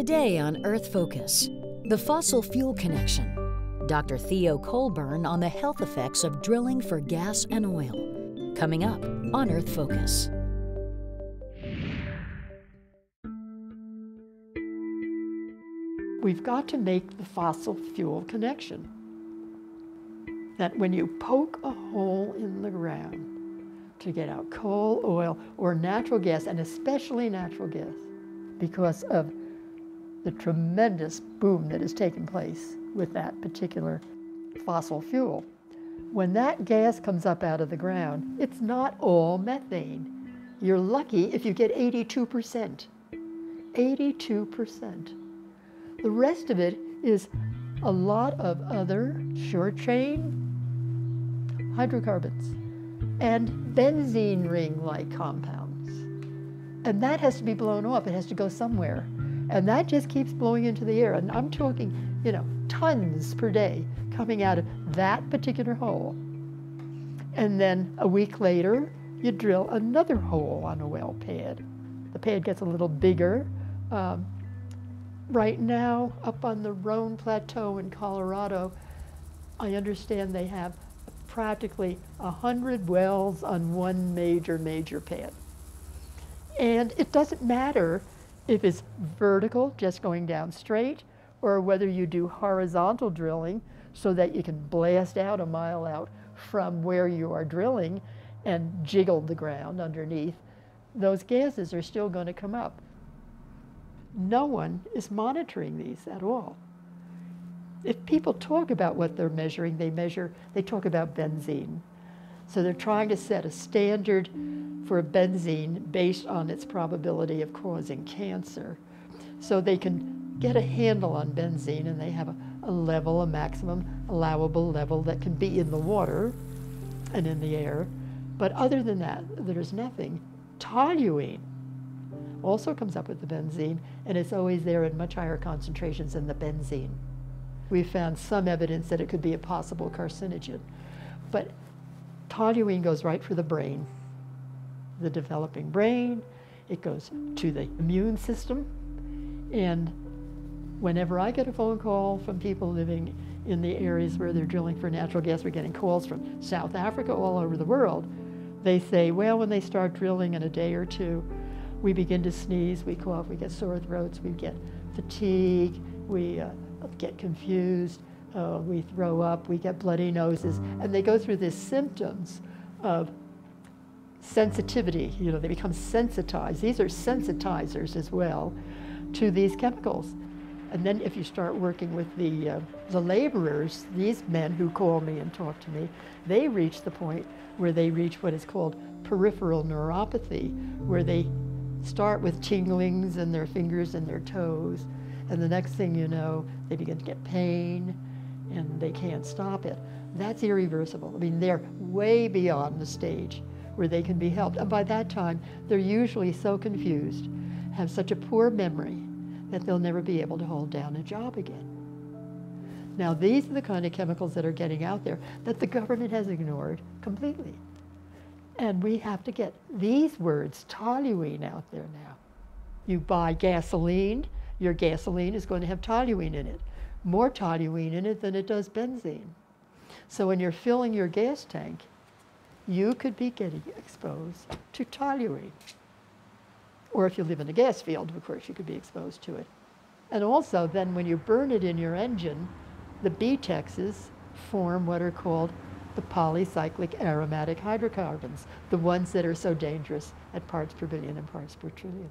Today on Earth Focus, the fossil fuel connection. Dr. Theo Colburn on the health effects of drilling for gas and oil. Coming up on Earth Focus. We've got to make the fossil fuel connection. That when you poke a hole in the ground to get out coal, oil, or natural gas, and especially natural gas, because of the tremendous boom that has taken place with that particular fossil fuel, when that gas comes up out of the ground, it's not all methane. You're lucky if you get 82%. 82%. The rest of it is a lot of other short-chain hydrocarbons and benzene ring-like compounds. And that has to be blown off. It has to go somewhere. And that just keeps blowing into the air. And I'm talking, tons per day coming out of that particular hole. And then a week later, you drill another hole on a well pad. The pad gets a little bigger. Right now, up on the Rhone Plateau in Colorado, I understand they have practically 100 wells on one major pad. And it doesn't matter if it's vertical, just going down straight, or whether you do horizontal drilling so that you can blast out a mile out from where you are drilling and jiggle the ground underneath. Those gases are still going to come up. No one is monitoring these at all. If people talk about what they're measuring, they talk about benzene. So they're trying to set a standard for benzene based on its probability of causing cancer. So they can get a handle on benzene, and they have a level, a maximum allowable level that can be in the water and in the air. But other than that, there's nothing. Toluene also comes up with the benzene, and it's always there in much higher concentrations than the benzene. We've found some evidence that it could be a possible carcinogen. But toluene goes right for the brain, the developing brain. It goes to the immune system. And whenever I get a phone call from people living in the areas where they're drilling for natural gas, we're getting calls from South Africa, all over the world. They say, well, when they start drilling in a day or two, we begin to sneeze, we cough, we get sore throats, we get fatigue, we get confused, we throw up, we get bloody noses, and they go through these symptoms of sensitivity. They become sensitized. These are sensitizers as well to these chemicals. And then if you start working with the laborers, these men who call me and talk to me, they reach the point where they reach what is called peripheral neuropathy, where they start with tinglings in their fingers and their toes, and the next thing you know, they begin to get pain, and they can't stop it. That's irreversible. I mean, they're way beyond the stage where they can be helped. And by that time, they're usually so confused, have such a poor memory, that they'll never be able to hold down a job again. Now, these are the kind of chemicals that are getting out there that the government has ignored completely. And we have to get these words, toluene, out there now. You buy gasoline, your gasoline is going to have toluene in it. More toluene in it than it does benzene. So when you're filling your gas tank, you could be getting exposed to toluene. Or if you live in a gas field, of course, you could be exposed to it. And also, then when you burn it in your engine, the BTEXs form what are called the polycyclic aromatic hydrocarbons, the ones that are so dangerous at parts per billion and parts per trillion.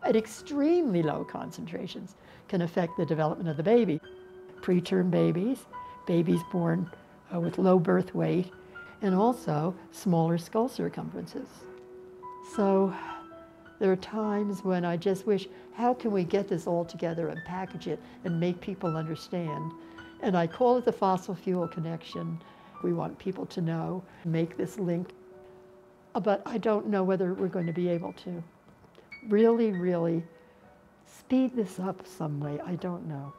At extremely low concentrations can affect the development of the baby. Preterm babies, babies born with low birth weight, and also smaller skull circumferences. So there are times when I just wish, how can we get this all together and package it and make people understand? And I call it the fossil fuel connection. We want people to know, make this link. But I don't know whether we're going to be able to really speed this up some way. I don't know.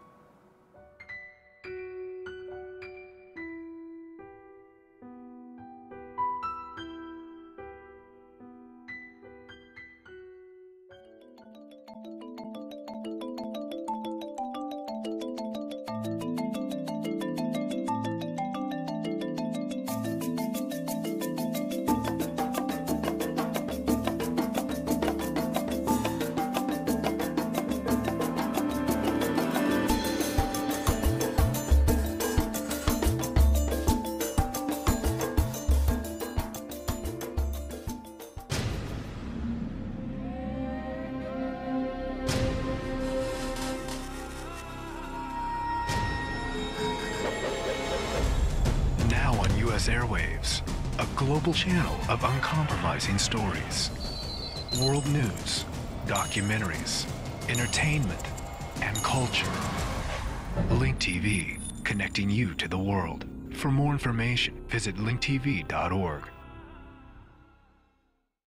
U.S. airwaves, a global channel of uncompromising stories. World news, documentaries, entertainment, and culture. Link TV, connecting you to the world. For more information, visit linktv.org.